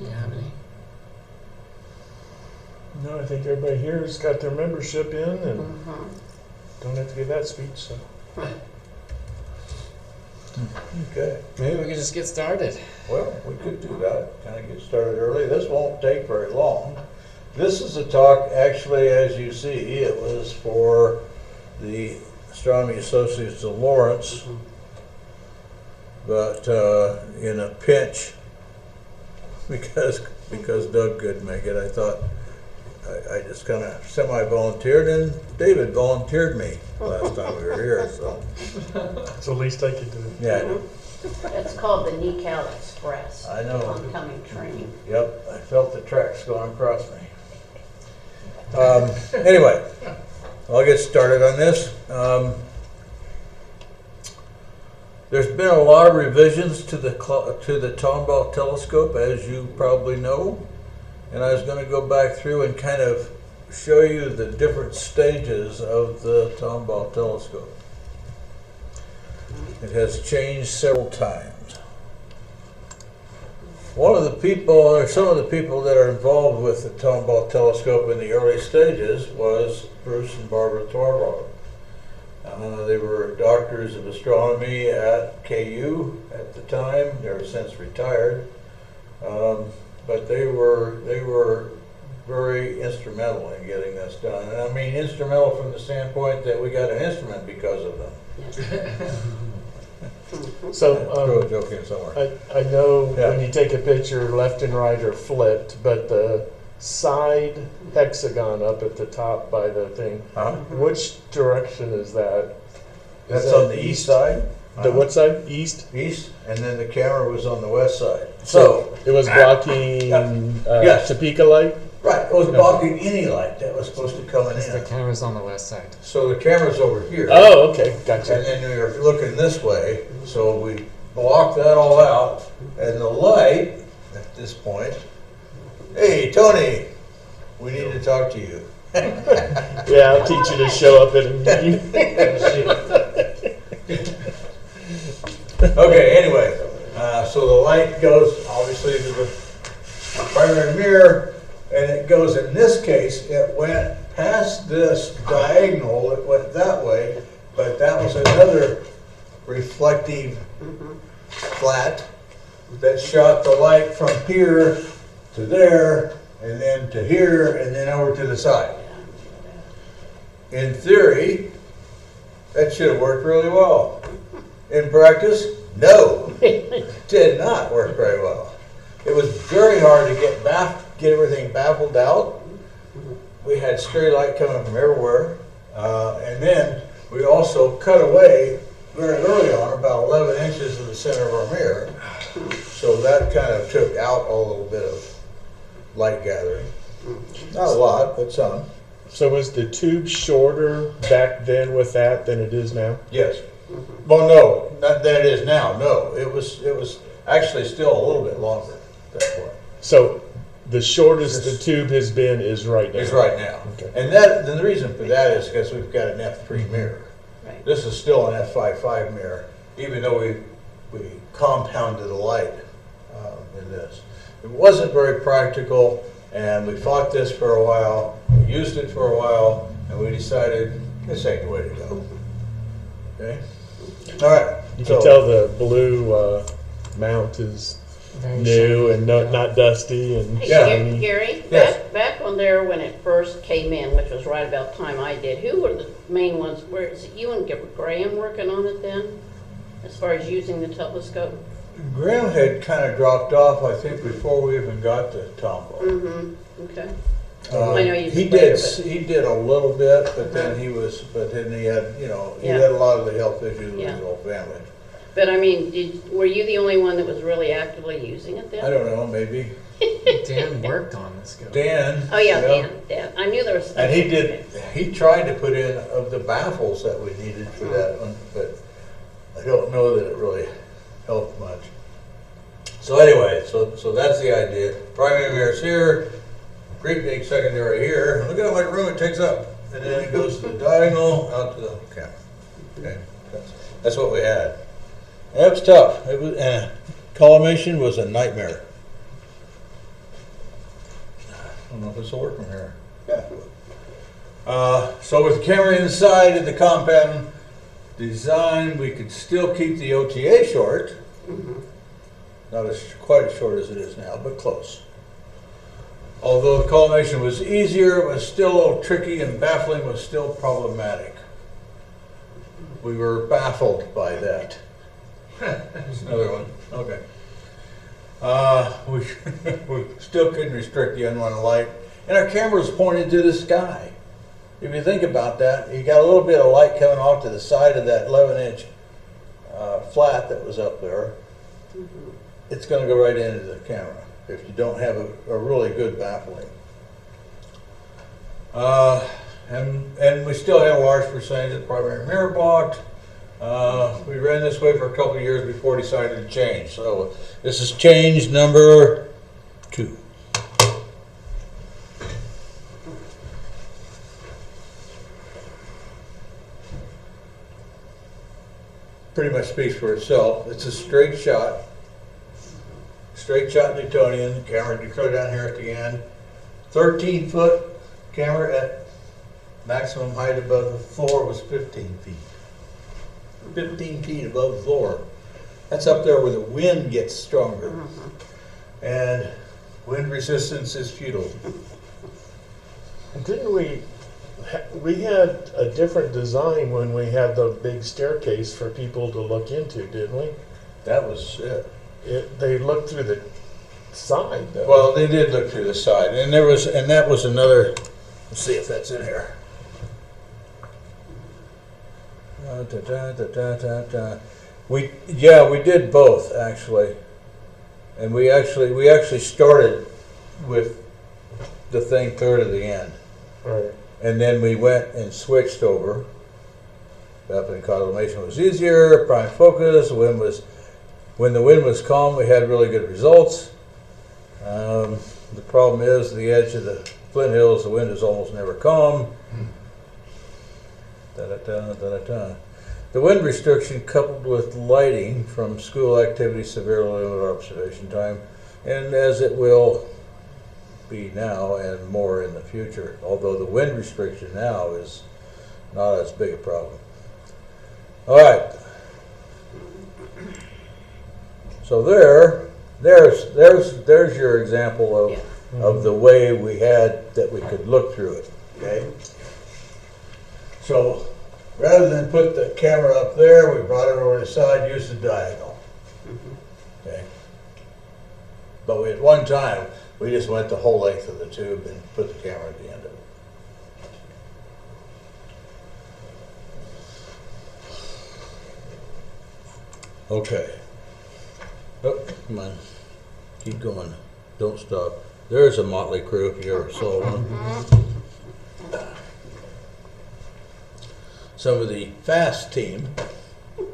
Do you have any? No, I think everybody here's got their membership in and Mhm. don't have to give that speech, so. Okay, Maybe we could just get started. well, we could do that, kind of get started early. This won't take very long. This is a talk, actually, as you see, it was for the Astronomy Associates of Lawrence, but in a pinch, because Doug couldn't make it, I thought I just kind of semi-volunteered, and David volunteered me last time we were here, so, It's the least I could do. yeah, I know. It's called the NECAL Express. I know. Oncoming train. Yep, I felt the tracks going across me. Anyway, I'll get started on this. There's been a lot of revisions to the Tombaugh telescope, as you probably know, and I was going to go back through and kind of show you the different stages of the Tombaugh telescope. It has changed several times. One of the people, or some of the people that are involved with the Tombaugh telescope in the early stages was Bruce and Barbara Torvald. They were doctors of astronomy at KU at the time. They're since retired, but they were very instrumental in getting this done. And I mean instrumental from the standpoint that we got an instrument because of them. So, Throw a joke in somewhere. I know Yeah. when you take a picture, left and right are flipped, but the side hexagon up at the top by the thing, Huh? which direction is that? Is That's that on the east side. The what side? East? East, and then the camera was on the west side. So it was blocking Yes. Topeka light? Right, it was blocking any light that was supposed to come The in. camera's on the west side. So the camera's over here. Oh, okay, And gotcha. then we were looking this way, so we blocked that all out. And the light, at this point, hey, Tony, we need to talk to you. Yeah, I'll teach you to show up at a meeting. Okay, anyway, so the light goes obviously to the primary mirror, and it goes, in this case, it went past this diagonal, it went that way, but that was another reflective flat that shot the light from here to there, and then to here, and then over to the side. In theory, that should have worked really well. In practice, no, did not work very well. It was very hard to get everything baffled out. We had stray light coming from everywhere, and then we also cut away very early on, about 11 inches of the center of our mirror. So that kind of took out a little bit of light gathering. Not a lot, but some. So was the tube shorter back then with that than it is now? Yes. Well, no, not than it is now. No, it was actually still a little bit longer at that point. So the shortest the tube has been is right now? It's right now. Okay. And then the reason for that is because we've got an F3 mirror. Right. This is still an F55 mirror, even though we compounded the light in this. It wasn't very practical, and we fought this for a while. We used it for a while, and we decided this ain't the way to go. Okay? All right. You can tell the blue mount is Very new shiny. and not dusty and Hey, Yeah. shiny. Gary, Yes. back on there when it first came in, which was right about the time I did, who were the main ones? Where is it you and Graham working on it then? As far as using the telescope? Graham had kind of dropped off, I think, before we even got to Tombaugh. Mm-hmm, okay. I know you He did did. later, but- He did a little bit, but then he had, he Yeah. had a lot of the health issues with Yeah. his whole family. But I mean, were you the only one that was really actively using it then? I don't know, maybe Dan worked on this scope. Dan. Oh, yeah, Dan. I knew there was. And he did. He tried to put in of the baffles that we needed for that one, but I don't know that it really helped much. So anyway, so that's the idea. Primary mirror's here, great big secondary here. Look at how much room it takes up, and then it goes to the diagonal out to the camera. Okay, that's what we had. That was tough. It was collimation was a nightmare. don't know if this will work from here. Yeah. So with the camera inside of the compound design, we could still keep the OTA short. Not quite as short as it is now, but close. Although the collimation was easier, it was still a little tricky, and baffling was still problematic. We were baffled by that. There's another one. Okay. We still couldn't restrict the unwanted light, and our camera was pointed to the sky. If you think about that, you got a little bit of light coming off to the side of that 11-inch flat that was up there. It's going to go right into the camera if you don't have a really good baffling. And we still had a large percentage of the primary mirror blocked. We ran this way for a couple of years before we decided to change. So this is change number 2. Pretty much speaks for itself. It's a straight shot Newtonian. The camera you throw down here at the end. 13-foot camera at maximum height above the floor was 15 feet. 15 feet above the floor. That's up there where the wind gets stronger. And wind resistance is futile. Didn't we had a different design when we had the big staircase for people to look into, didn't we? That was it. They looked through the side, though. Well, they did look through the side, and that was another. Let's see if that's in here. We did both actually, and we actually started with the thing clear to the end, Right. and then we went and switched over. Baffling collimation was easier. Prime focus. When the wind was calm, we had really good results. The problem is the edge of the Flint Hills, the wind is almost never calm. The wind restriction coupled with lighting from school activity severely limited our observation time, and as it will be now and more in the future, although the wind restriction now is not as big a problem. All right. So there's your example of the way we had that we could look through it. Okay. So rather than put the camera up there, we brought it over to the side, used the diagonal. Okay. But at one time, we just went the whole length of the tube and put the camera at the end of it. Okay. Oh, come on. Keep going. Don't stop. There's a motley crew if you ever saw one. Some of the fast team. You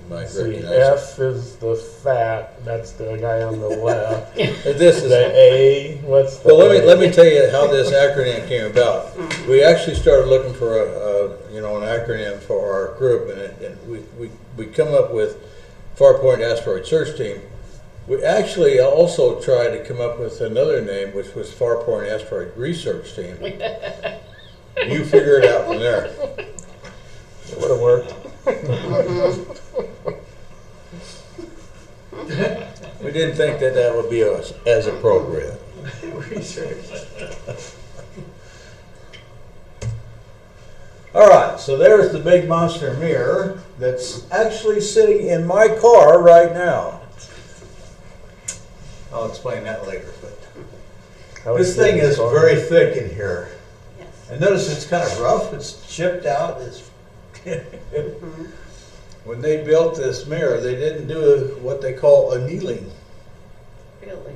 might See, recognize F is the fat. That's the guy on the left. This is The A. What's the? well, let me tell you how this acronym came about. We actually started looking for an acronym for our group, and we come up with Farpoint Asteroid Search Team. We actually also tried to come up with another name, which was Farpoint Asteroid Research Team. You figure it out from there. It would have worked. We didn't think that would be as appropriate. All right, so there's the big monster mirror that's actually sitting in my car right now. I'll explain that later, but How this is thing is going? very thick in here. Yes. And notice it's kind of rough, it's chipped out. When they built this mirror, they didn't do what they call annealing. Really?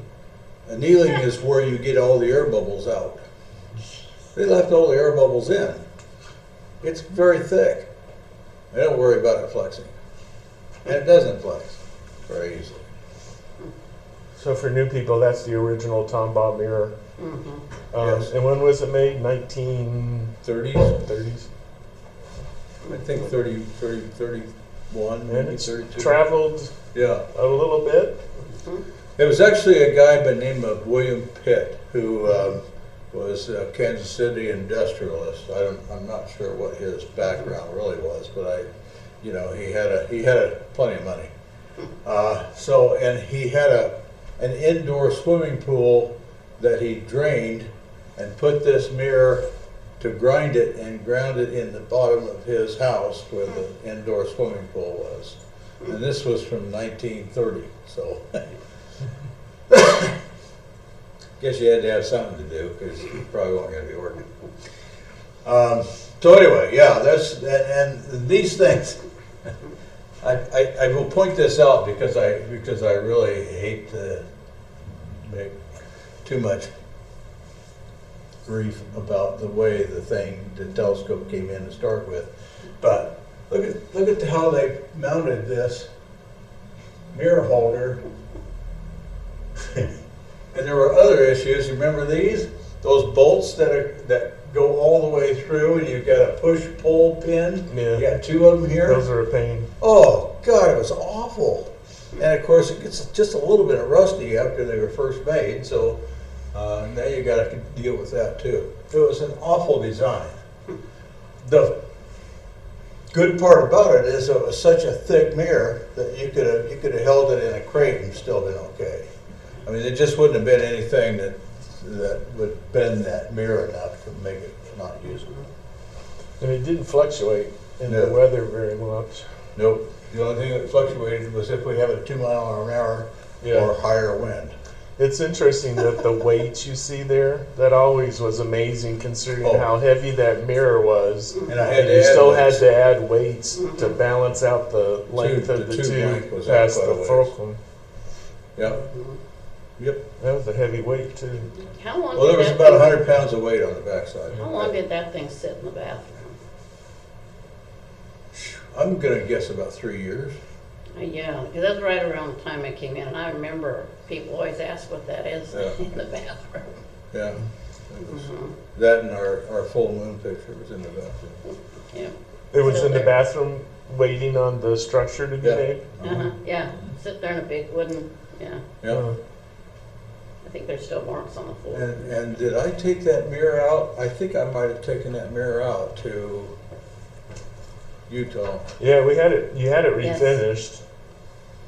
Annealing is where you get all the air bubbles out. They left all the air bubbles in. It's very thick. They don't worry about it flexing. And it doesn't flex very easily. So for new people, that's the original Tombaugh mirror. Yes. And when was it made? 1930s? 30s? I think 31, And maybe it's 32. traveled Yeah. a little bit. There was actually a guy by the name of William Pitt who was a Kansas City industrialist. I'm not sure what his background really was, but he had plenty of money. And he had an indoor swimming pool that he drained and put this mirror to grind it and ground it in the bottom of his house where the indoor swimming pool was. And this was from 1930, so. Guess you had to have something to do because you probably weren't going to be working. So anyway, yeah, and these things. I will point this out because I really hate to make too much grief about the way the telescope came in to start with. But look at how they mounted this mirror holder. And there were other issues. Remember these? Those bolts that go all the way through, and you've got a push-pull pin. Yeah. You got two of them here. Those are a pain. Oh God, it was awful. And of course, it gets just a little bit rusty after they were first made. So now you got to deal with that too. It was an awful design. The good part about it is it was such a thick mirror that you could have held it in a crate and still been okay. I mean, it just wouldn't have been anything that would bend that mirror enough to make it not usable. And it didn't fluctuate in the No. weather very much. Nope. The only thing that fluctuated was if we have a 2 mile an hour Yeah. or higher wind. It's interesting that the weight you see there, that always was amazing considering Oh. how heavy that mirror was. And I had And to you add still weights. had to add weights to balance out the length The of the tube length tube was up past quite the a ways. fulcrum. Yep. Yep. That was a heavy weight too. How long Well, there did was that about thing- 100 pounds of weight on the backside. How long did that thing sit in the bathroom? I'm gonna guess about 3 years. Yeah, because that's right around the time I came in, and I remember people always ask what that is Yeah. in the bathroom. Yeah. It was- Mhm. That and our full moon picture was in the bathroom. Yeah, It was Still in the there. bathroom waiting on the structure to be Yeah. made. yeah, sit there in a big wooden, yeah, Yeah. Uh, I think there's still marks on the floor. And did I take that mirror out? I think I might have taken that mirror out to Utah. Yeah, we had it. You had it Yes. refinished.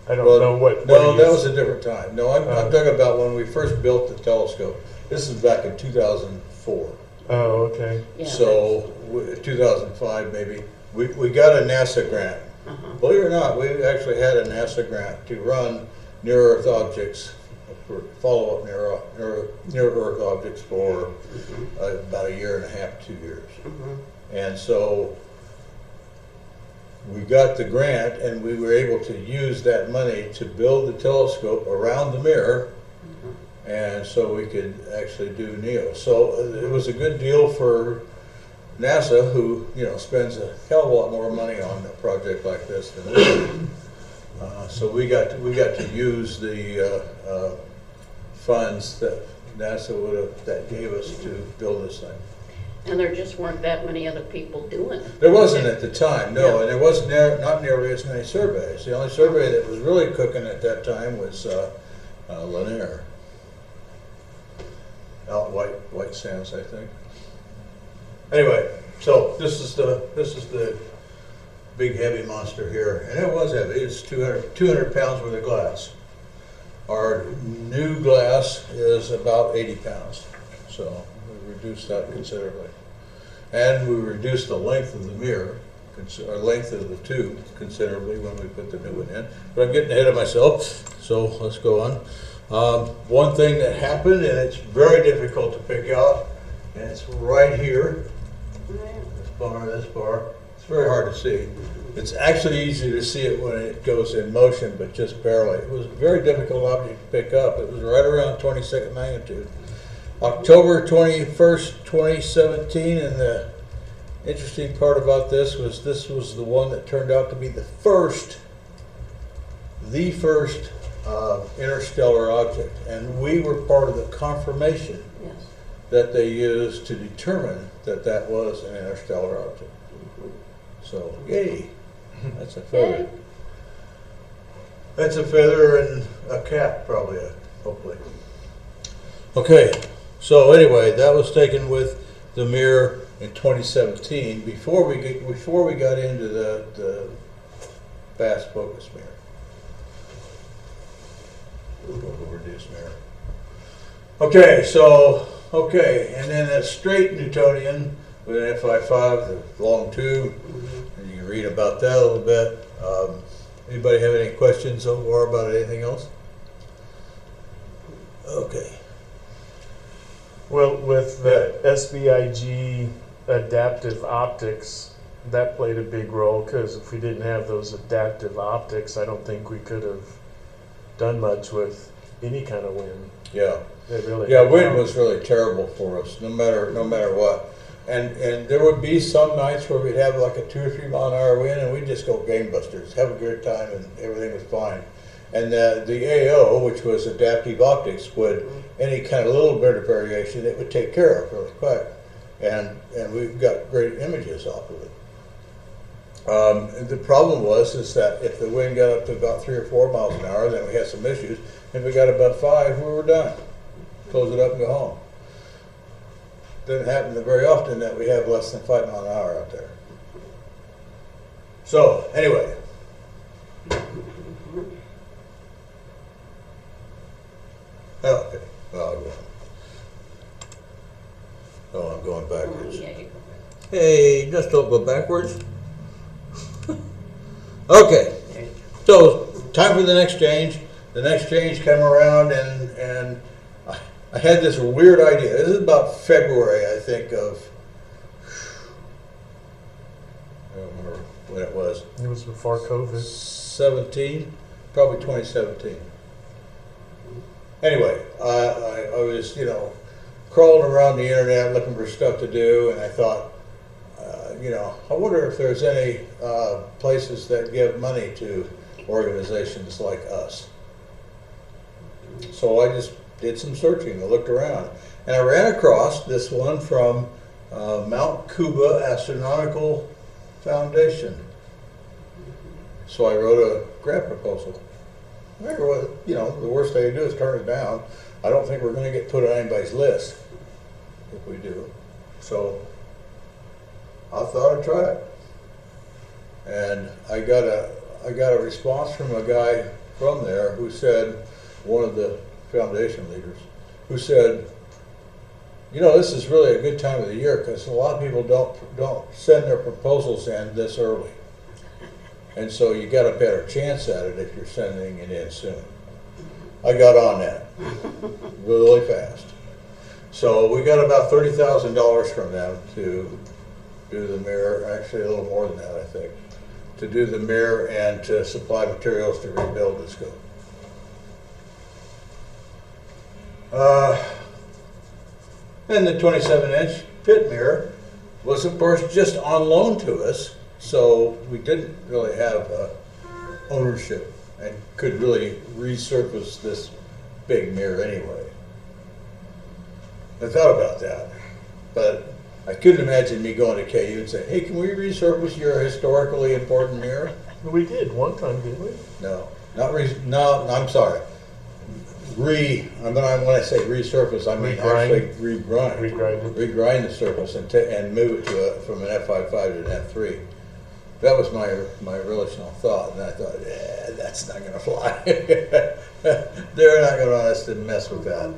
I don't Well, know what. No, what that you- was a different time. No, I'm talking about when we first built the telescope. This is back in 2004. Oh, okay. Yeah, So 2005 maybe. We got a NASA grant. uh-huh. Believe it or not, we actually had a NASA grant to run near-Earth objects, for follow-up near-Earth objects for about a year and a half, 2 years. Mhm. And so we got the grant and we were able to use that money to build the telescope around the mirror. And so we could actually do NEO. So it was a good deal for NASA, who, you know, spends a hell of a lot more money on a project like this than we do. So we got to use the funds that NASA that gave us to build this thing. And there just weren't that many other people doing it. There wasn't at the time, no, Yeah. and there wasn't not nearly as many surveys. The only survey that was really cooking at that time was Lanier. Out White Sands, I think. Anyway, so this is the big heavy monster here, and it was heavy. It's 200 pounds worth of glass. Our new glass is about 80 pounds, so we reduced that considerably. And we reduced the length of the mirror, or length of the tube considerably when we put the new one in. But I'm getting ahead of myself, so let's go on. One thing that happened, and it's very difficult to pick out, and it's right here, this bar, it's very hard to see. It's actually easy to see it when it goes in motion, but just barely. It was a very difficult object to pick up. It was right around 22nd magnitude. October 21st, 2017, and the interesting part about this was the one that turned out to be the first interstellar object, and we were part of the confirmation Yes. that they used to determine that that was an interstellar object. So, yay, that's a feather. That's a feather and a cap, probably, hopefully. Okay, So anyway, that was taken with the mirror in 2017 before we got into the fast focus mirror. Reduced mirror. Okay, and then that straight Newtonian with an F55, the long tube, and you can read about that a little bit. Anybody have any questions so far about anything else? Okay. Well, with the SBIG adaptive optics, that played a big role, because if we didn't have those adaptive optics, I don't think we could have done much with any kind of wind. Yeah. It really Yeah, wind was really terrible for us, no matter what. And there would be some nights where we'd have like a 2 or 3 mile an hour wind, and we'd just go gangbusters, have a good time, and everything was fine. And the AO, which was adaptive optics, would any kind of little bit of variation, it would take care of really quick, and we've got great images off of it. The problem is that if the wind got up to about 3 or 4 miles an hour, then we had some issues. If we got above 5, we were done. Close it up and go home. Doesn't happen very often that we have less than 5 miles an hour out there. So anyway. Okay. Well, I'll go on. Oh, I'm going backwards. Yeah, you go. Hey, just don't go backwards. Okay, There you go. so time for the next change. The next change came around, and I had this weird idea. This is about February, I think, of, I don't remember when it was, It was before COVID. 17, probably 2017. Anyway, I was, crawling around the internet looking for stuff to do, and I thought, I wonder if there's any places that give money to organizations like us. So I just did some searching. I looked around, and I ran across this one from Mount Cuba Astronautical Foundation. So I wrote a grant proposal. I figured, well, the worst they do is turn it down. I don't think we're going to get put on anybody's list if we do. So I thought I'd try it. And I got a response from a guy from there who said, one of the foundation leaders, who said, this is really a good time of the year because a lot of people don't send their proposals in this early. And so you got a better chance at it if you're sending it in soon. I got on that really fast. So we got about $30,000 from them to do the mirror, actually a little more than that, I think, to do the mirror and to supply materials to rebuild the scope. And the 27-inch pit mirror was, of course, just on loan to us, so we didn't really have ownership and could really resurface this big mirror anyway. I thought about that, but I couldn't imagine me going to KU and saying, hey, can we resurface your historically important mirror? We did one time, didn't we? No, no, I'm sorry. When I say resurface, I mean Regrind. actually regrind. Regrind it. Regrind the surface and move it from an F55 to an F3. That was my original thought, and I thought, that's not going to fly. They're not going to want us to mess with that.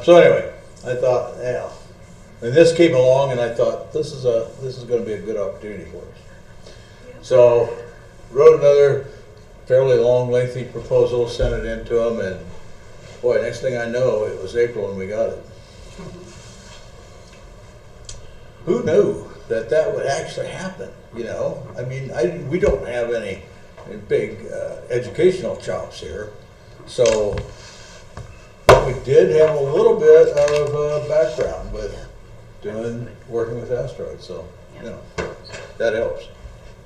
So anyway, I thought, yeah. And this came along, and I thought, this is going to be a good opportunity for us. So wrote another fairly long, lengthy proposal, sent it in to them, and boy, next thing I know, it was April and we got it. Who knew that would actually happen? I mean, we don't have any big educational chops here, so we did have a little bit of background with working with asteroids, so that helps.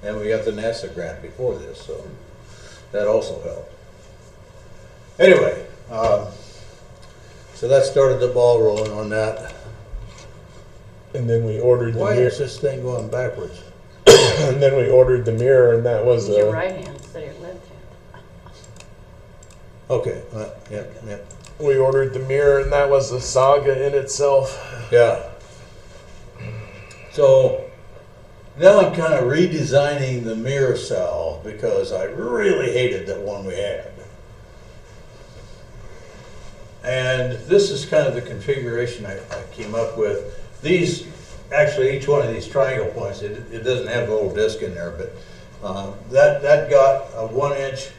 And we got the NASA grant before this, so that also helped. Anyway, so that started the ball rolling on that. And then we ordered the Why mirror. is this thing going backwards? And then we ordered the mirror, and that was It's your right hand instead of your left hand. Okay, yeah. We ordered the mirror, and that was a saga in itself. Yeah. So now I'm kind of redesigning the mirror cell because I really hated that one we had. And this is kind of the configuration I came up with. These, actually each one of these triangle points, it doesn't have the little disc in there, but that got a 1-inch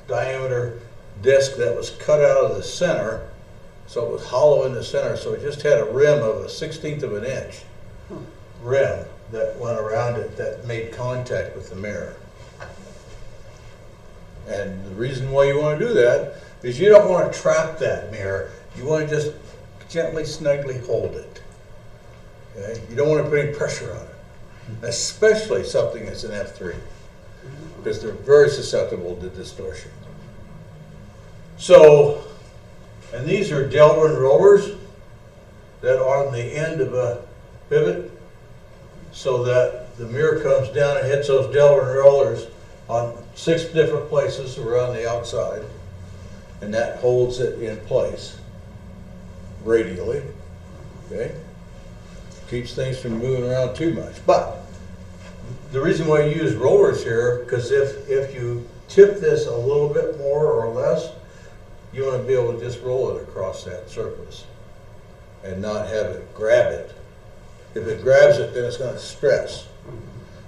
diameter disc that was cut out of the center, so it was hollow in the center, so it just had a rim of a 1/16 of an inch rim that went around it that made contact with the mirror. And the reason why you want to do that is you don't want to trap that mirror. You want to just gently, snugly hold it. Okay? You don't want to put any pressure on it, especially something that's an F3, because they're very susceptible to distortion. So, and these are Delrin rollers that are on the end of a pivot, so that the mirror comes down and hits those Delrin rollers on 6 different places around the outside, and that holds it in place radially. Okay, keeps things from moving around too much. But the reason why you use rollers here, because if you tip this a little bit more or less, you want to be able to just roll it across that surface and not have it grab it. If it grabs it, then it's going to stress.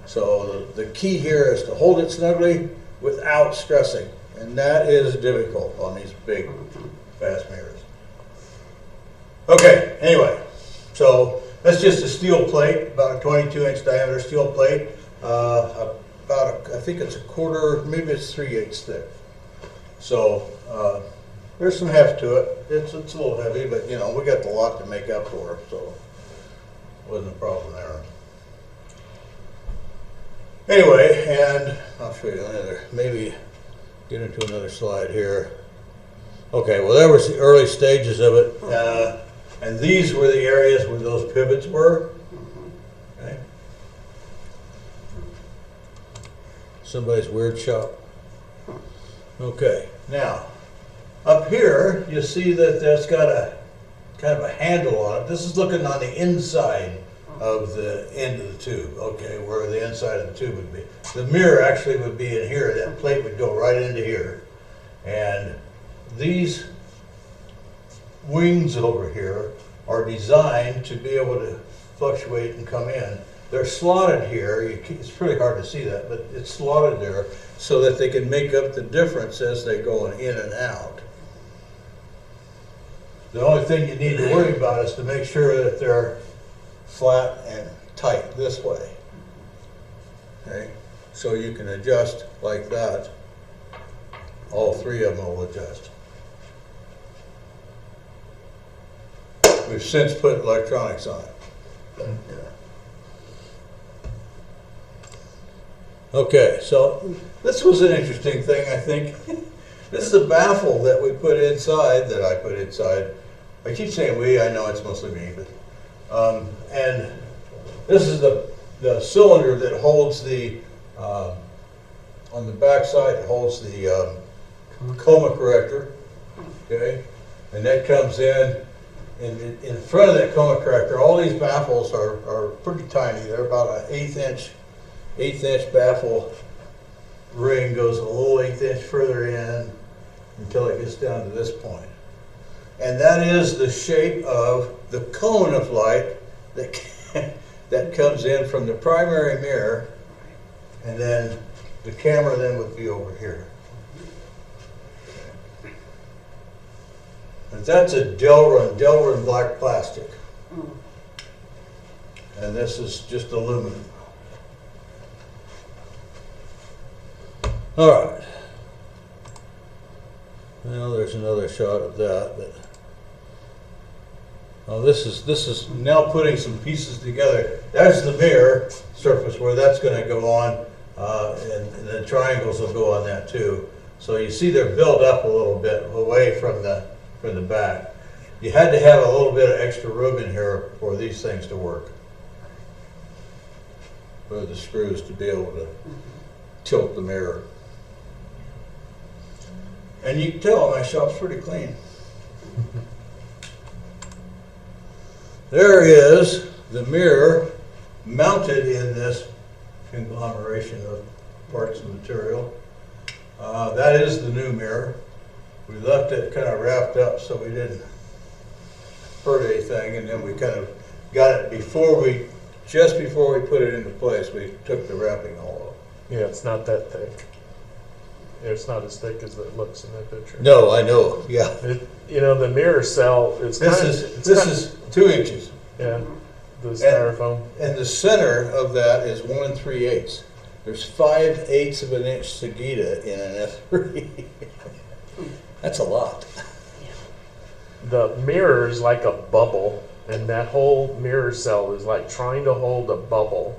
So the key here is to hold it snugly without stressing, and that is difficult on these big, fast mirrors. Okay, anyway, so that's just a steel plate, about a 22-inch diameter steel plate, I think it's a quarter, maybe it's 3/8 thick. So there's some heft to it. It's a little heavy, but you know, we got the lot to make up for, so wasn't a problem there. Anyway, and I'll show you another, maybe get into another slide here. Okay, well, there was the early stages of it, and these were the areas where those pivots were. Okay. Somebody's weird shop. Okay, now up here you see that that's got a kind of a handle on it. This is looking on the inside of the end of the tube, okay, where the inside of the tube would be. The mirror actually would be in here. That plate would go right into here. And these wings over here are designed to be able to fluctuate and come in. They're slotted here. It's pretty hard to see that, but it's slotted there so that they can make up the difference as they go in and out. The only thing you need to worry about is to make sure that they're flat and tight this way. Okay, so you can adjust like that. All 3 of them will adjust. We've since put electronics on it. Yeah. Okay, so this was an interesting thing, I think. This is a baffle that we put inside, that I put inside. I keep saying we, I know it's mostly me, but and this is the cylinder that holds the on the back side, it holds the coma corrector, okay, and that comes in front of that coma corrector. All these baffles are pretty tiny. They're about an eighth inch baffle ring, goes a little 1/8 inch further in until it gets down to this point. And that is the shape of the cone of light that comes in from the primary mirror, and then the camera then would be over here. And that's a Delrin black plastic. And this is just aluminum. All right. Well, there's another shot of that, but oh, this is now putting some pieces together. That's the mirror surface where that's going to go on, and the triangles will go on that too. So you see they're built up a little bit away from the back. You had to have a little bit of extra room in here for these things to work, for the screws to be able to tilt the mirror. And you can tell my shop's pretty clean. There is the mirror mounted in this conglomeration of parts and material. That is the new mirror. We left it kind of wrapped up so we didn't hurt anything, and then we kind of got it just before we put it into place, we took the wrapping all off. Yeah, it's not that thick. It's not as thick as it looks in that picture. No, I know, yeah. The mirror cell, it's This is 2 inches. yeah, the styrofoam. And the center of that is 1 3/8. There's 5/8 of an inch Sagita in an F3. That's a lot. The mirror is like a bubble, and that whole mirror cell is like trying to hold a bubble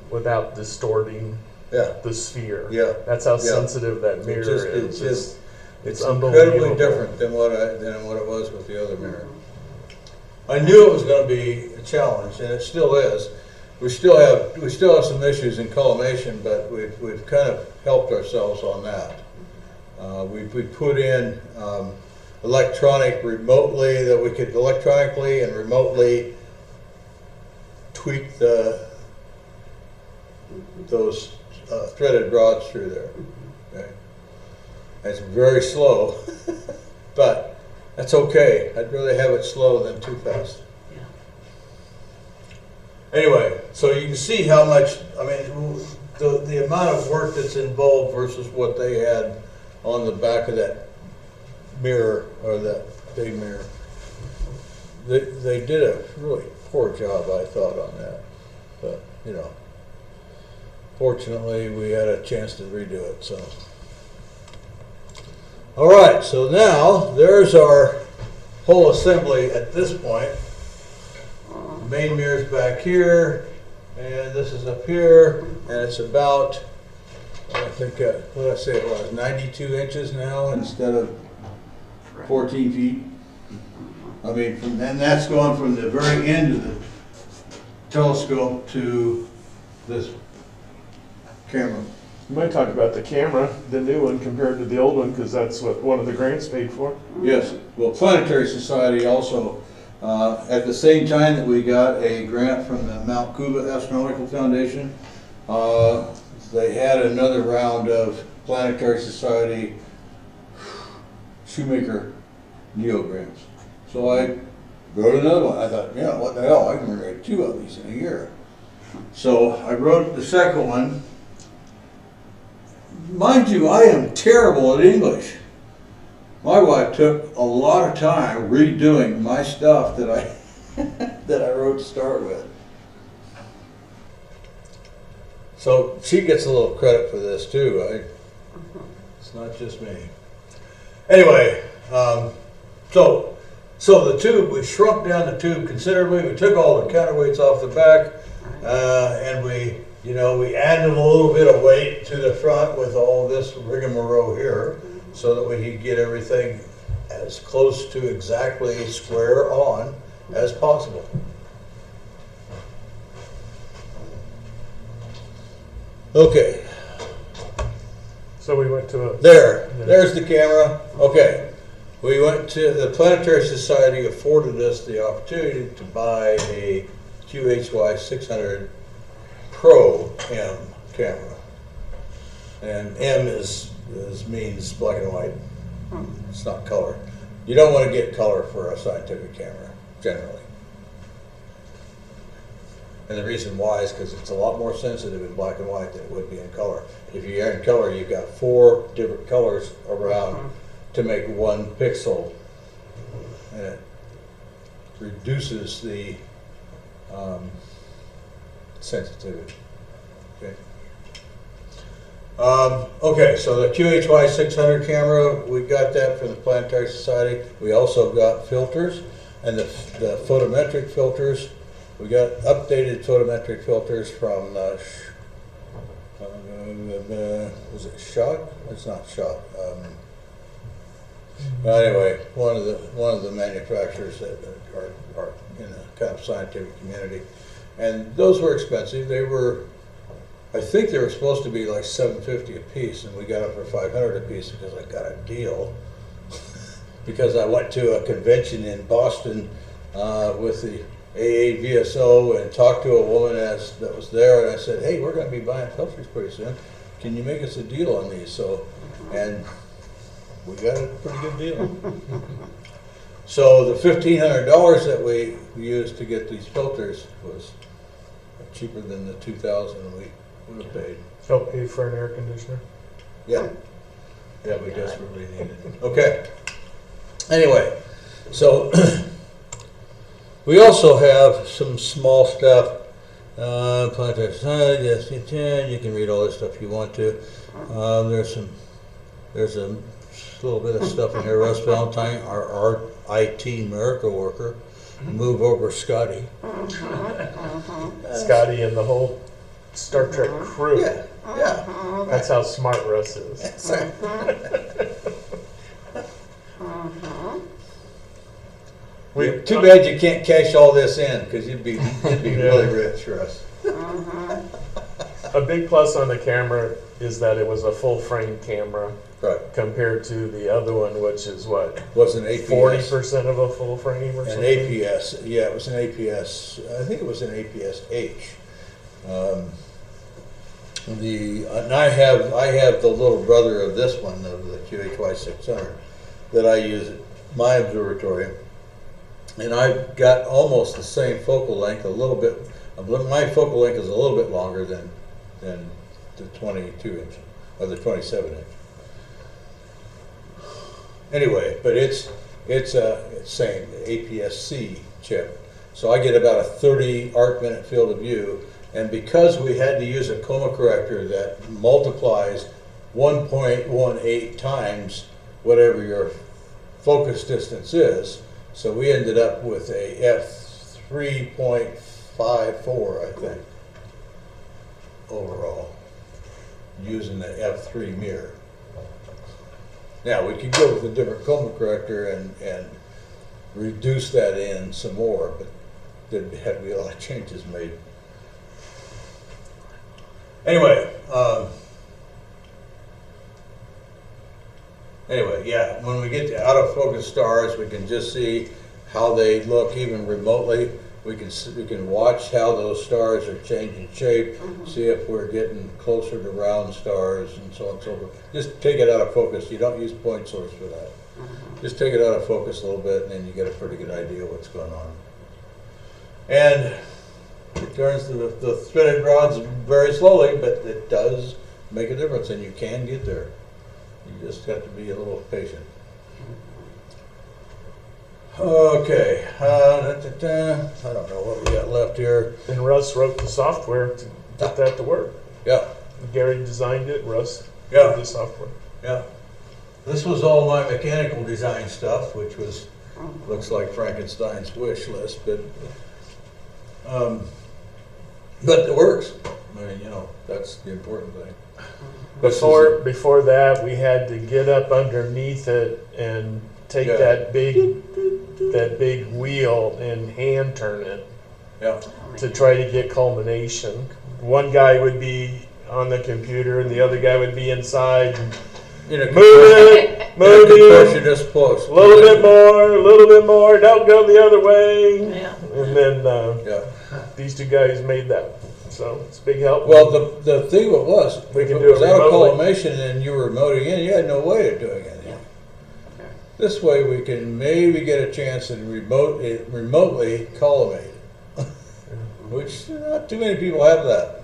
without distorting Yeah, the sphere. yeah. That's how Yeah. sensitive that mirror is. It's unbelievable. incredibly different than what it was with the other mirror. I knew it was going to be a challenge, and it still is. We still have some issues in collimation, but we've kind of helped ourselves on that. We put in electronic remotely, that we could electronically and remotely tweak those threaded rods through there. Okay, it's very slow, but that's okay. I'd rather have it slow than too fast. Anyway, so you can see how much, I mean, the amount of work that's involved versus what they had on the back of that mirror, or that big mirror. They did a really poor job, I thought, on that. But, fortunately, we had a chance to redo it, so. All right, so now there's our whole assembly at this point. The main mirror's back here, and this is up here, and it's about, I think, what did I say it was, 92 inches now instead of 14 feet. I mean, and that's going from the very end of the telescope to this camera. You might talk about the camera, the new one compared to the old one, because that's what one of the grants paid for. Yes, well, Planetary Society also, at the same time that we got a grant from the Mount Cuba Astronautical Foundation, they had another round of Planetary Society Shoemaker Neo grants. So I wrote another one. I thought, what the hell, I can write 2 of these in a year. So I wrote the second one. Mind you, I am terrible at English. My wife took a lot of time redoing my stuff that I that I wrote to start with. So she gets a little credit for this too. It's not just me. Anyway, so the tube, we shrunk down the tube considerably. We took all the counterweights off the back, and we added a little bit of weight to the front with all this rigmarole here, so that we could get everything as close to exactly square on as possible. Okay, So we went to there's the camera. Okay, we went to the Planetary Society, afforded us the opportunity to buy a QHY 600 Pro M camera, and M means black and white. It's not color. You don't want to get color for a scientific camera, generally. And the reason why is because it's a lot more sensitive in black and white than it would be in color. If you're in color, you've got 4 different colors around to make 1 pixel, and it reduces the sensitivity. Okay, so the QHY 600 camera, we got that from the Planetary Society. We also got filters, and the photometric filters. We got updated photometric filters from was it Schott? It's not Schott. Anyway, one of the manufacturers that are in the kind of scientific community, and those were expensive. I think they were supposed to be like $750 a piece, and we got them for $500 a piece because I got a deal. because I went to a convention in Boston with the AAVSO and talked to a woman that was there, and I said, hey, we're going to be buying filters pretty soon. Can you make us a deal on these? So, and we got a pretty good deal. So the $1,500 that we used to get these filters was cheaper than the $2,000 we would have paid. Help pay for an air conditioner. Yeah. Yeah, we desperately needed it. Okay. Anyway, so we also have some small stuff. Yes, you can read all this stuff you want to. There's a little bit of stuff in here. Russ Valentine, our IT miracle worker, move over Scotty. Scotty and the whole Star Trek crew. Yeah, yeah. That's how smart Russ is. Too bad you can't cash all this in, because you'd be really rich, Russ. A big plus on the camera is that it was a full frame camera Right. compared to the other one, which is what, Was an APS. 40% of a full frame or An something? APS, yeah, it was an APS, I think it was an APS-H. And I have the little brother of this one, of the QHY600, that I use at my observatory. And I've got almost the same focal length, my focal length is a little bit longer than the 22 inch, or the 27 inch. Anyway, but it's same APS-C chip. So I get about a 30 arc minute field of view, and because we had to use a coma corrector that multiplies 1.18 times whatever your focus distance is, so we ended up with a f3.54, I think, overall, using the f3 mirror. Now, we could go with a different coma corrector and reduce that in some more, but there'd have to be a lot of changes made. Anyway, yeah, when we get to out of focus stars, we can just see how they look even remotely. We can watch how those stars are changing shape, see if we're getting closer to round stars and so on and so forth. Just take it out of focus. You don't use point source for that. Just take it out of focus a little bit, and then you get a pretty good idea of what's going on. And it turns the threaded rods very slowly, but it does make a difference, and you can get there. You just have to be a little patient. Okay, I don't know what we got left here. And Russ wrote the software to put that to work. Yeah, Gary designed it, Russ Yeah. did the software. yeah. This was all my mechanical design stuff, which looks like Frankenstein's wish list, but it works. I mean, that's the important thing. Before that, we had to get up underneath it and take Yeah. that big wheel and hand turn it Yeah, to try to get culmination. One guy would be on the computer and the other guy would be inside and in a move it, move it, contortionist post. a little bit more, don't go the other way. Yeah. And then Yeah. these two guys made that. So it's a big help. Well, the thing was, We if can it do it was out of remotely. collimation and you were remoting in, you had no way of doing anything. This way we can maybe get a chance to remotely collimate, which not too many people have that.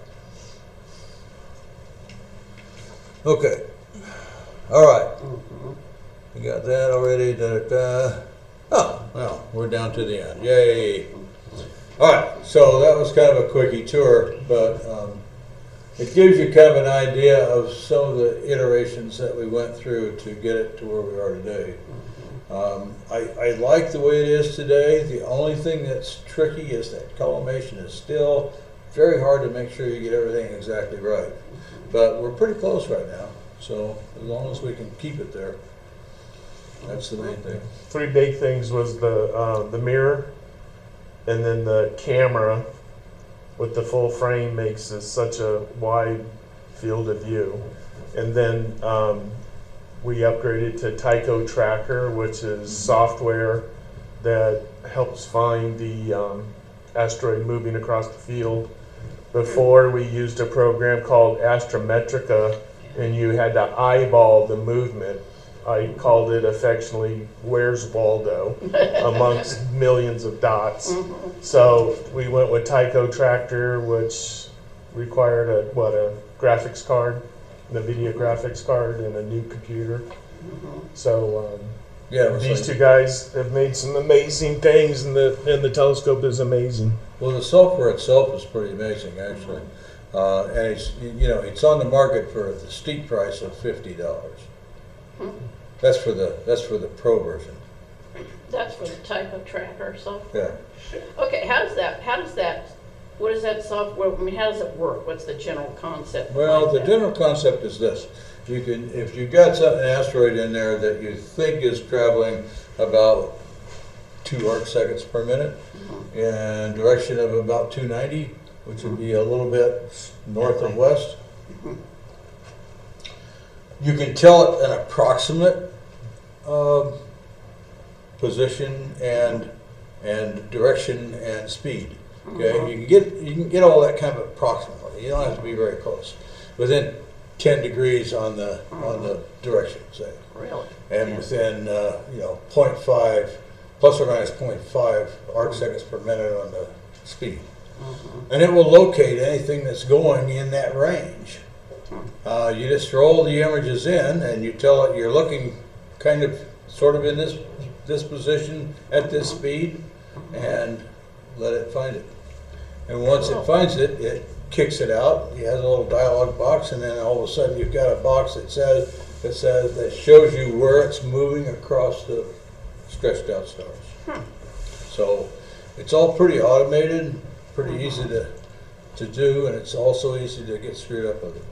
Okay. All right. We got that already. Oh, well, we're down to the end. Yay. All right, so that was kind of a quickie tour, but it gives you kind of an idea of some of the iterations that we went through to get it to where we are today. I like the way it is today. The only thing that's tricky is that collimation is still very hard to make sure you get everything exactly right. But we're pretty close right now, so as long as we can keep it there, that's the main thing. Three big things was the mirror, and then the camera with the full frame makes such a wide field of view, and then We upgraded to Tyco Tracker, which is software that helps find the asteroid moving across the field. Before, we used a program called Astrometrica, and you had to eyeball the movement. I called it affectionately, "Where's Waldo?" amongst millions of dots. So we went with Tyco Tractor, which required a graphics card, a NVIDIA graphics card, and a new computer. So Yeah, it was these like- two guys have made some amazing things, and the telescope is amazing. Well, the software itself is pretty amazing, actually. And it's on the market for the steep price of $50. That's for the pro version. That's for the type of tracker software. Yeah. Okay, what is that software, I mean, how does it work? What's the general concept? Well, behind the that? general concept is this. If you've got an asteroid in there that you think is traveling about 2 arc seconds per minute in direction of about 290, which would be a little bit north of west, you can tell it an approximate position and direction and speed. Okay, you can get all that kind of approximately. You don't have to be very close. Within 10 degrees on the direction, say, Really? and Yeah. within 0.5 plus or minus 0.5 arc seconds per minute on the speed, and it will locate anything that's going in that range. You just throw all the images in, and you tell it you're looking kind of sort of in this position at this speed, and let it find it. And once it finds it, it kicks it out. It has a little dialog box, and then all of a sudden you've got a box that shows you where it's moving across the stretched out stars. So it's all pretty automated, pretty easy to do, and it's also easy to get screwed up with it.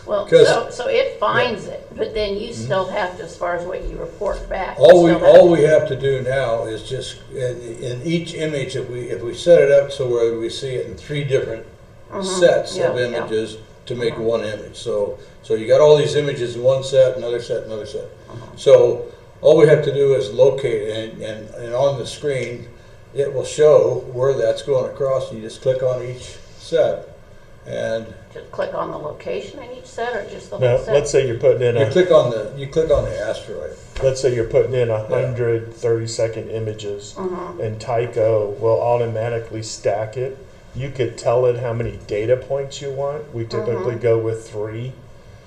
Well, 'Cause- so it finds it, but then you still have to, as far as what you report back. you All still we have to do now is just in each image, if we set it up so where we see it in 3 different sets of Yeah, images to make one image. So you got all these images in one set, another set, another set. So all we have to do is locate it, and on the screen it will show where that's going across. You just click on each set, and Just click on the location in each set, or just the Now, whole set? let's say you're putting in you click on the asteroid. let's say you're putting in 100 30-second images, and Tyco will automatically stack it. You could tell it how many data points you want. We typically go with 3,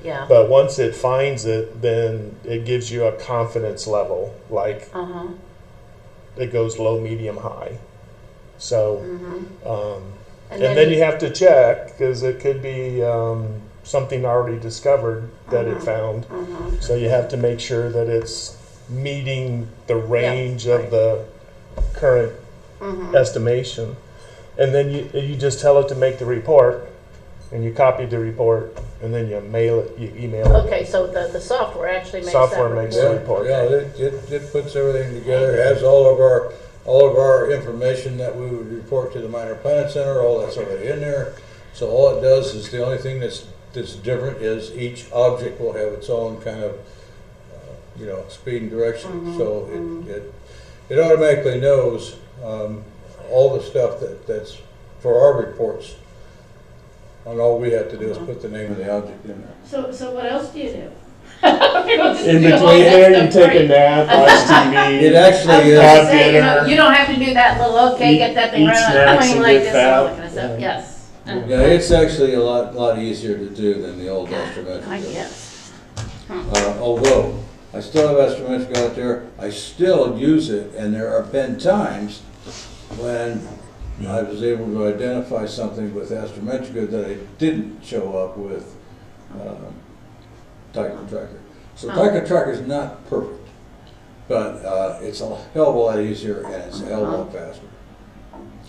Yeah. but once it finds it, then it gives you a confidence level, like it goes low, medium, high. So, and then you have to check, because it could be something already discovered that it found. So you have to make sure that it's meeting the range of right. the current estimation. And then you just tell it to make the report, and you copy the report, and then you email it. Okay, so the software actually makes Software that makes report. the report. Yeah, it puts everything together. It has all of our information that we would report to the Minor Planet Center. All that's already in there. So all it does is the only thing that's different is each object will have its own kind of speed and direction. So it automatically knows all the stuff that's for our reports. And all we have to do is put the name of the object in there. So what else do you do? In between there, you take a nap, watch TV. It actually is. Have dinner. You don't have to do that little, okay, get that thing Eat running, snacks pointing and like get this, fat. all that kind of stuff, yes. Yeah, it's actually a lot easier to do than the old Astrometric. I guess. Although I still have Astrometric out there, I still use it, and there have been times when I was able to identify something with Astrometrica that I didn't show up with Tycho Tracker. So Tycho Tracker is not perfect, but it's a hell of a lot easier and it's a hell of a lot faster.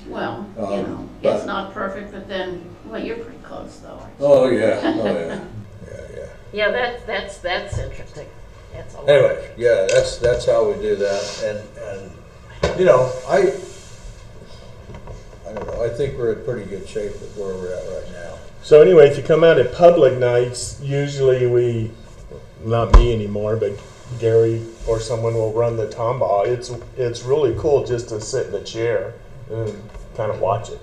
Well, but- it's not perfect, but then, well, you're pretty close though. Oh yeah, oh yeah, yeah. Yeah, that's interesting. That's a lot. Anyway, yeah, that's how we do that, and I don't know. I think we're in pretty good shape with where we're at right now. So anyway, if you come out at public nights, usually not me anymore, but Gary or someone will run the tomball. It's really cool just to sit in a chair and kind of watch it.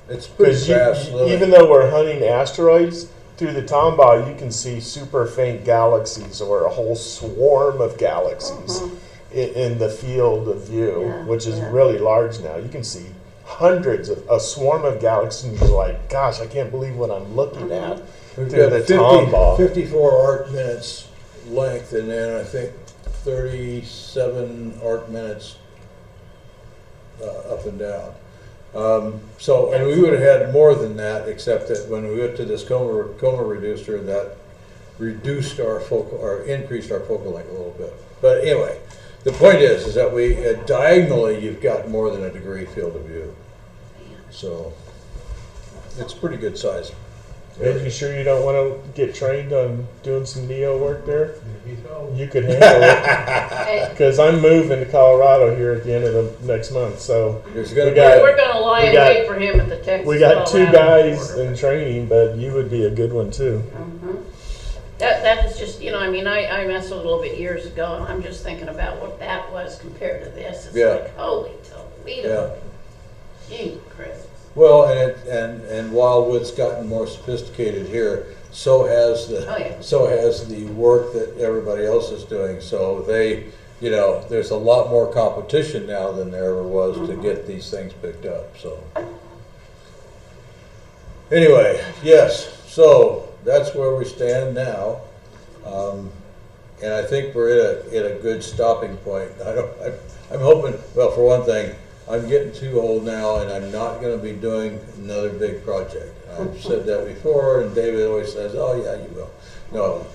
It's pretty Because fast living. even though we're hunting asteroids, through the tomball you can see super faint galaxies or a whole swarm of galaxies in the field of view, Yeah, which is yeah. really large now. You can see hundreds of a swarm of galaxies, and you're like, gosh, I can't believe what I'm looking at We've through got the tomball. 54 arc minutes length, and then I think 37 arc minutes up and down. And we would have had more than that, except that when we went to this coma reducer, that reduced our focal, or increased our focal length a little bit. But anyway, the point is that we diagonally you've got more than a degree field of view, so it's pretty good size. Are you sure you don't want to get trained on doing some NEO work there? You could handle it. Because I'm moving to Colorado here at the end of the next month, so There's going to We be got- We're gonna lie We in got- wait for him at the Texas. we got two Colorado guys border. in training, but you would be a good one too. That is just, I mean, I messed with it a little bit years ago, and I'm just thinking about what that was compared to this. It's Yeah. like, holy Toledo. Gee, Chris. Well, and Wildwood's gotten more sophisticated here, so has Oh, yeah. the work that everybody else is doing. So they, there's a lot more competition now than there ever was to get these things picked up. So anyway, yes. So that's where we stand now, and I think we're at a good stopping point. I'm hoping. Well, for one thing, I'm getting too old now, and I'm not going to be doing another big project. I've said that before, and David always says, "Oh yeah, you will." No,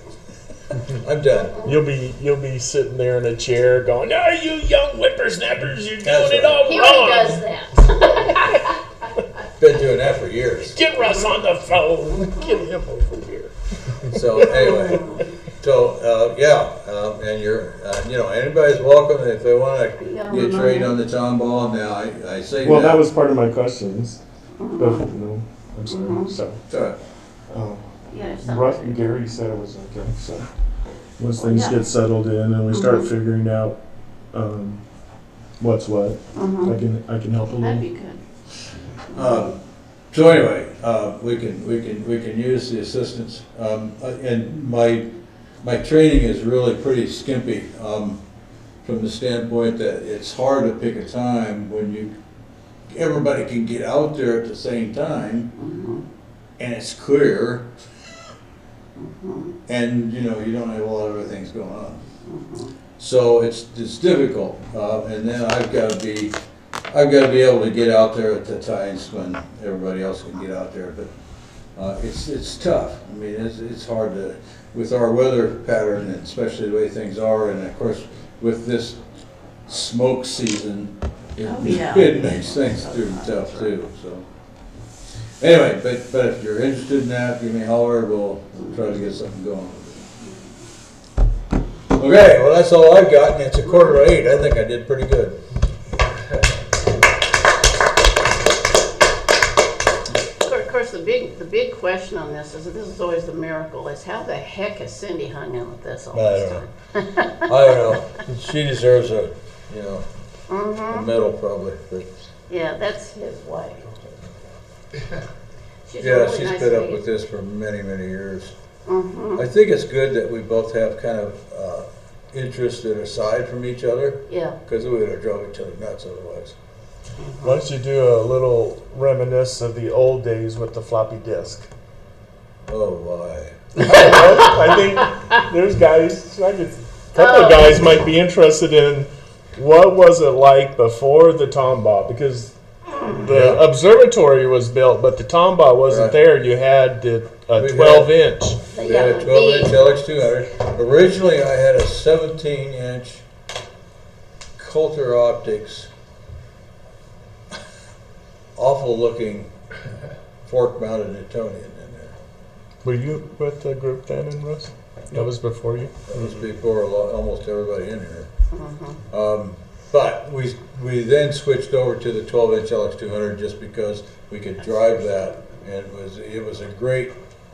I'm done. You'll be sitting there in a chair going, "Oh, you young whippersnappers, you're doing That's it right. all He wrong. already does that. Been doing that for years. Get Russ on the phone. Get him over here." So anyway, and you're, anybody's welcome if they want to get trained on the tomball. Now I say Well, that was part of my questions. But, no, I'm sorry. So, Yeah, Russ something. and Gary said it was okay. So, once things Yeah. get settled in and we start figuring out what's what, I can help a That'd little. be good. So anyway, we can use the assistance, and my training is really pretty skimpy, from the standpoint that it's hard to pick a time when everybody can get out there at the same time, and it's clear, and you don't have a lot of other things going on. So it's difficult, and then I've got to be able to get out there at the times when everybody else can get out there. But it's tough. I mean, it's hard to, with our weather pattern, and especially the way things are, and of course with this smoke season, it makes things pretty tough too. So anyway, but if you're interested in that, give me a holler. We'll try to get something going. Okay, well that's all I've got, and it's 7:45. I think I did pretty good. Of course, the big question on this is always the miracle, is how the heck is Cindy hung in with this all this time? I don't know. She deserves a medal probably. But Yeah, that's his wife. She's a yeah, really she's nice been up lady. with this for many, many years. I think it's good that we both have kind of interests that are aside from each other, Yeah. because we would have drove each other nuts otherwise. Why don't you do a little reminisce of the old days with the floppy disk? Oh, why? I think there's guys, a couple of guys might be interested in what was it like before the tomball, because the observatory was built, but the tomball wasn't Right. there. You had a We 12-inch. We had a 12-inch LX200. Originally, I had a 17-inch Coulter Optics, awful-looking fork-mounted Newtonian in there. Were you with the group then, in Russ? That was before you? That was before almost everybody in here. But we then switched over to the 12-inch LX200 just because we could drive that, and it was a great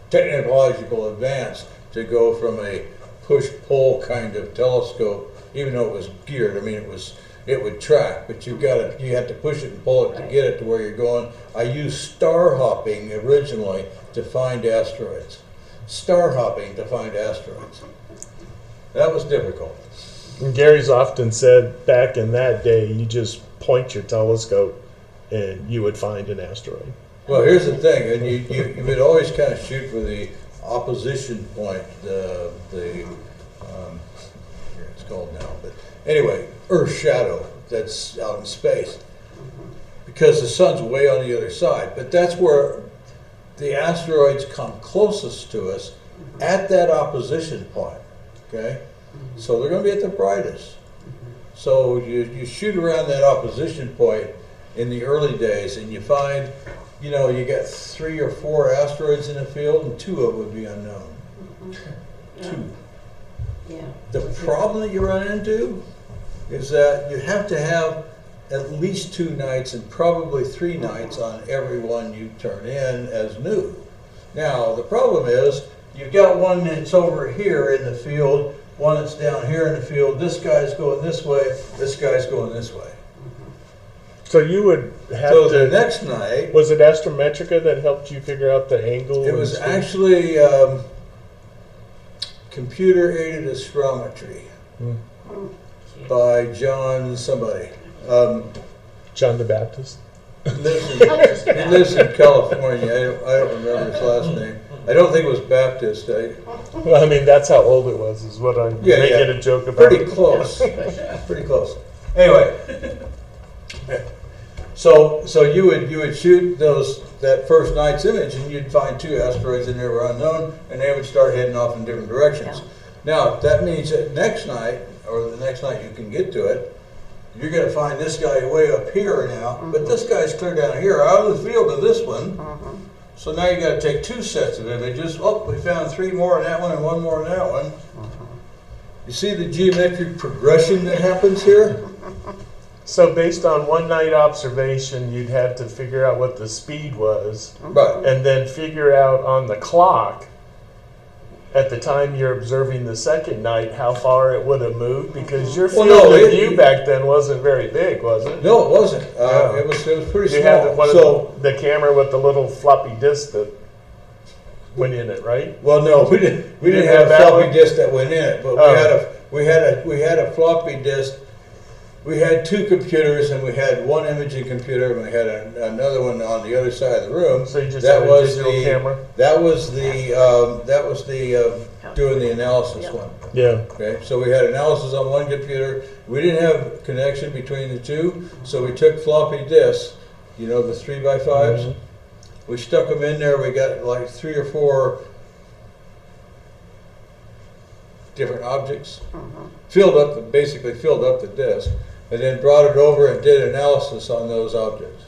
technological advance to go from a push-pull kind of telescope, even though it was geared. I mean, it would track, but you had to push it and pull it to get it to where you're going. I used star hopping originally to find asteroids. Star hopping to find asteroids. That was difficult. And Gary's often said back in that day, you just point your telescope and you would find an asteroid. Well, here's the thing, and you would always kind of shoot for the opposition point, here it's called now, but anyway, Earth's shadow that's out in space, because the sun's way on the other side. But that's where the asteroids come closest to us, at that opposition point. Okay, so they're going to be at the brightest. So you shoot around that opposition point in the early days, and you find, you know, you got 3 or 4 asteroids in the field, and 2 of them would be unknown. Yeah. 2. Yeah. The problem that you run into is that you have to have at least 2 nights and probably 3 nights on every one you turn in as new. Now, the problem is you've got one that's over here in the field, one that's down here in the field. This guy's going this way, this guy's going this way. So you would have So to. the next night, Was it Astrometrica that helped you figure out the angle? it and was stuff? actually computer-aided astrometry by John somebody. John the Baptist. He lives in California. I don't remember his last name. I don't think it was Baptist. Well, I mean, that's how old it was, is what I'm Yeah, making yeah. a joke about. Pretty close. Pretty close. Anyway, so you would shoot that first night's image, and you'd find 2 asteroids in there were unknown, and they would start heading off in different directions. Now that means that next night, or the next night you can get to it, you're going to find this guy way up here now, but this guy's clear down here, out of the field of this one. So now you got to take 2 sets of images. Oh, we found 3 more in that one and 1 more in that one. You see the geometric progression that happens here? So based on one night observation, you'd have to figure out what the speed was, Right. and then figure out on the clock, at the time you're observing the second night, how far it would have moved, because your Well, field no, of view back then wasn't very big, was it? No, it wasn't. Yeah. It was pretty You had small. one So, of the camera with the little floppy disk that went in it, right? well, no, we didn't didn't have have a that floppy one? disk that went in it, but Oh. we had a floppy disk. We had 2 computers, and we had one imaging computer, and we had another one on the other side of the room. So you just That had a was digital camera? That was the doing the analysis one. Yeah. Okay, so we had analysis on one computer. We didn't have connection between the 2, so we took floppy disks, you know, the 3x5s. Mhm. We stuck them in there. We got like 3 or 4 different objects, basically filled up the disk, and then brought it over and did analysis on those objects.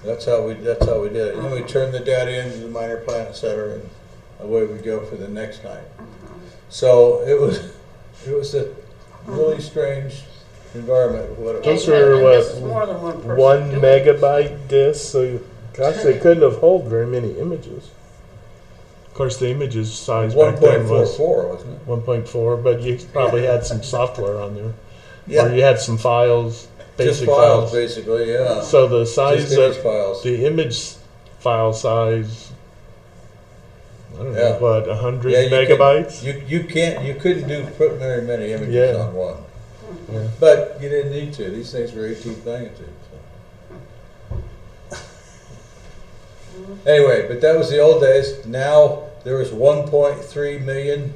That's how we did it. And then we turned the data into the Minor Planet Center, and away we go for the next night. So it was a really strange environment. What it Those was. were And what, this is more than one person 1 doing it. megabyte disk, so gosh, they couldn't have held very many images. Of course, the images size back then was 1.44, wasn't it? 1.4, but you probably had some software on there. Yeah. Or you had some files, Just basic files, files. basically, yeah. So the size Just image of files. the image file size, I don't know, Yeah. what, 100 Yeah, you megabytes? You couldn't put very many images Yeah. on one. Yeah. But you didn't need to. These things were 18th magnitude. So. Anyway, but that was the old days. Now there was 1.3 million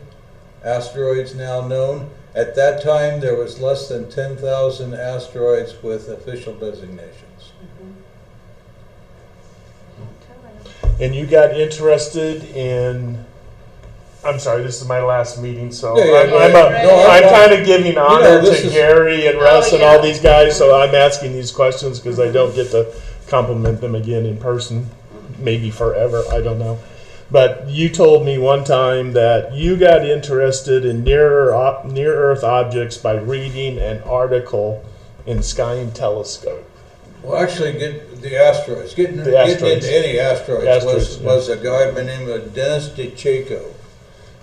asteroids now known. At that time, there was less than 10,000 asteroids with official designations. And you got interested in, I'm sorry, this is my last meeting, so Yeah, yeah, I'm yeah. No, I'm I'm kind of giving honor this to is- Gary and Russ and yeah. all these guys, so I'm asking these questions because I don't get to compliment them again in person, maybe forever, I don't know. But you told me one time that you got interested in near-Earth objects by reading an article in Sky and Telescope. Well, actually, get the asteroids. Getting The asteroids. into any asteroids, Asteroids, was a guy by the name of Dennis DeChaco.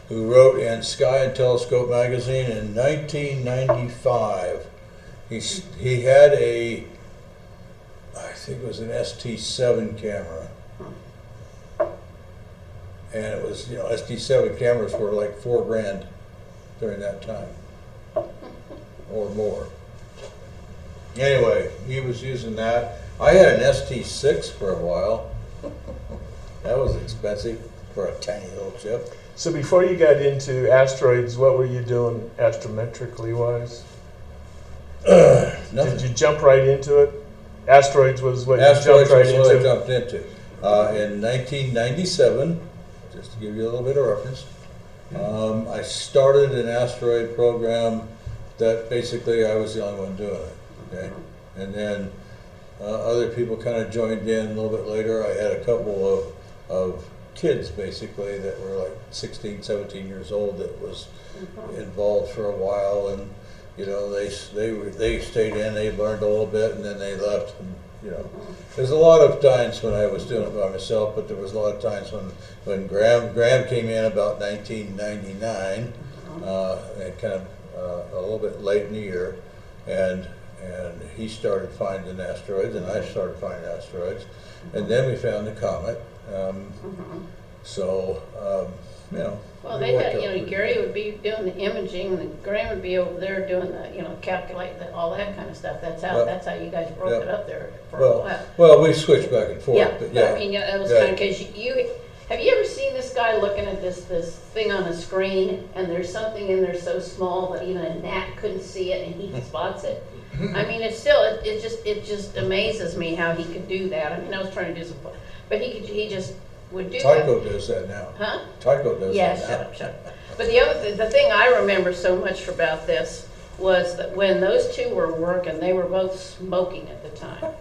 who wrote in Sky and Telescope magazine in 1995. He had a, I think it was an ST7 camera. And it was, you know, ST7 cameras were like $4,000 during that time, or more. Anyway, he was using that. I had an ST6 for a while. That was expensive for a tiny little chip. So before you got into asteroids, what were you doing astrometrically wise? Nothing. Did you jump right into it? Asteroids was what Asteroids you jumped right was what I into? jumped into. In 1997, just to give you a little bit of reference, I started an asteroid program that basically I was the only one doing it. Okay, and then other people kind of joined in a little bit later. I had a couple of kids basically that were like 16, 17 years old that was involved for a while, and you know they stayed in, they learned a little bit, and then they left. And, you know, there's a lot of times when I was doing it by myself, but there was a lot of times when Graham came in about 1999, and kind of a little bit late in the year, and he started finding asteroids, and I started finding asteroids, and then we found the comet. So, you know. Well, they had, you know, Gary would be doing the imaging, and then Graham would be over there doing the, you know, calculating all that kind of stuff. That's how you guys broke it up there for a while. Well, we switched back and forth, Yeah, but but yeah. I mean, yeah, that was kind of, because you, have you ever seen this guy looking at this thing on the screen, and there's something in there so small that even a gnat couldn't see it, and he spots it? I mean, it's still, it just amazes me how he could do that. I mean, I was trying to do some, but he just would do that. Tycho does that now. Huh? Tycho does Yeah, that now. shut up. But the thing I remember so much about this was that when those two were working, they were both smoking at the time.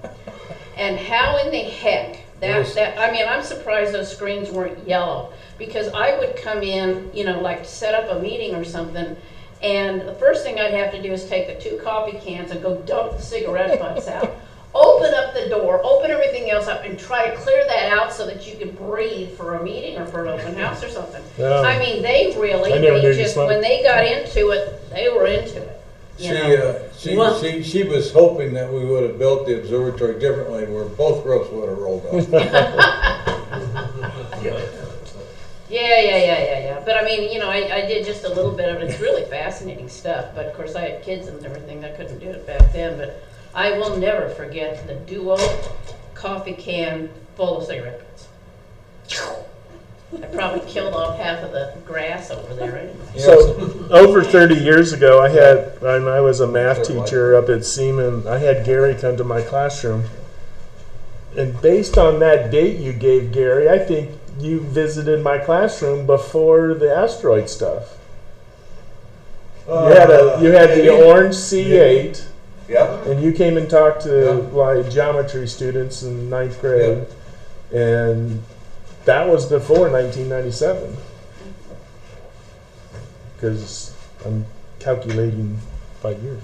And how in the heck, I mean, I'm surprised those screens weren't yellow, because I would come in, you know, like set up a meeting or something, and the first thing I'd have to do is take the 2 coffee cans and go dump the cigarette butts out. Open up the door, open everything else up, and try to clear that out so that you could breathe for a meeting or for an open house or something. Yeah. I mean, they really, I never knew they you just, smoked. when they got into it, they were into it. You know? Well- She was hoping that we would have built the observatory differently, where both roofs would have rolled off. Yeah. But I mean, you know, I did just a little bit of it. It's really fascinating stuff. But of course, I had kids and everything. I couldn't do it back then. But I will never forget the Duo coffee can full of cigarette butts. I probably killed off half of the grass over there anyway. So over 30 years ago, when I was a math teacher up at Seaman, I had Gary come to my classroom. And based on that date you gave, Gary, I think you visited my classroom before the asteroid stuff. You had the orange C8, Yeah. and you came and talked to like geometry students in 9th grade, and that was before 1997. Because I'm calculating by years.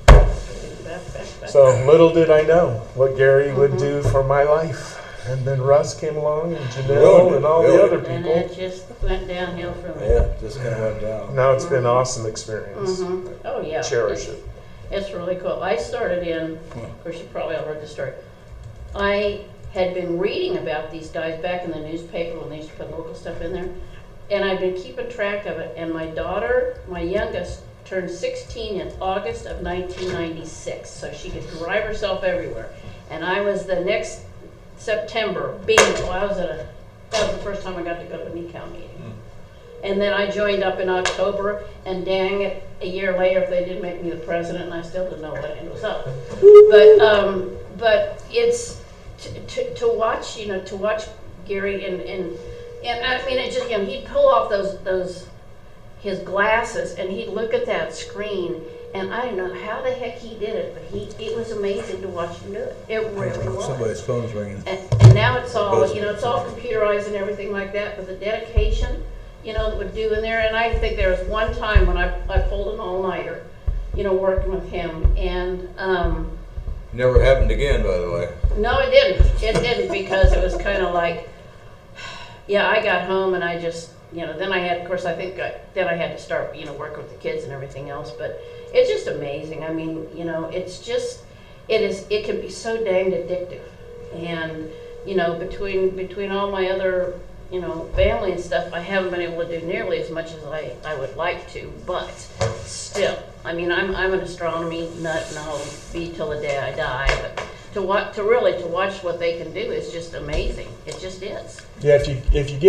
So little did I know what Gary would do for my life. And then Russ came along, and Janelle, and all the other And people. it just went downhill from there. Yeah, just kind of went down. Now it's been an awesome experience. Oh, yeah. Cherish it. It's really cool. I started in, of course, you probably all heard the story. I had been reading about these guys back in the newspaper when they used to put local stuff in there. And I've been keeping track of it. And my daughter, my youngest, turned 16 in August of 1996. So she could drive herself everywhere. And I was the next September, bingo, that was the first time I got to go to a NECAL meeting. And then I joined up in October, and dang it, a year later, they did make me the president, and I still didn't know what it was up. But it's to watch, you know, to watch Gary and I mean, it just, you know, he'd pull off his glasses, and he'd look at that screen. And I don't know how the heck he did it, but it was amazing to watch him do it. It really was. Somebody's phone's ringing. And now it's all, you know, it's all computerized and everything like that, but the dedication, you know, that would do in there. And I think there was one time when I pulled an all-nighter, you know, working with him. And Never happened again, by the way. no, it didn't. It didn't, because it was kind of like, yeah, I got home and I just you know, then I had, of course, then I had to start, you know, working with the kids and everything else, but it's just amazing. I mean, you know, it can be so dang addictive. And, you know, between all my other, you know, family and stuff, I haven't been able to do nearly as much as I would like to, but still, I mean, I'm an astronomy nut and I'll be till the day I die, but to watch what they can do is just amazing. It just is. Yeah, if you give